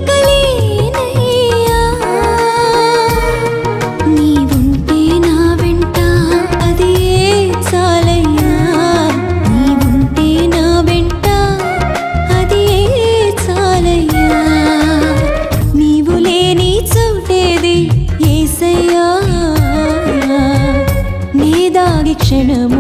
బ్రతుకలేనయ్యా నీవుంటే నా వెంట అది చాలయ్యా నీవుంటే నా వెంట అది చాలయ్యా నీవు లేని చోటేది యేసయ్యా నీ దాగి క్షణము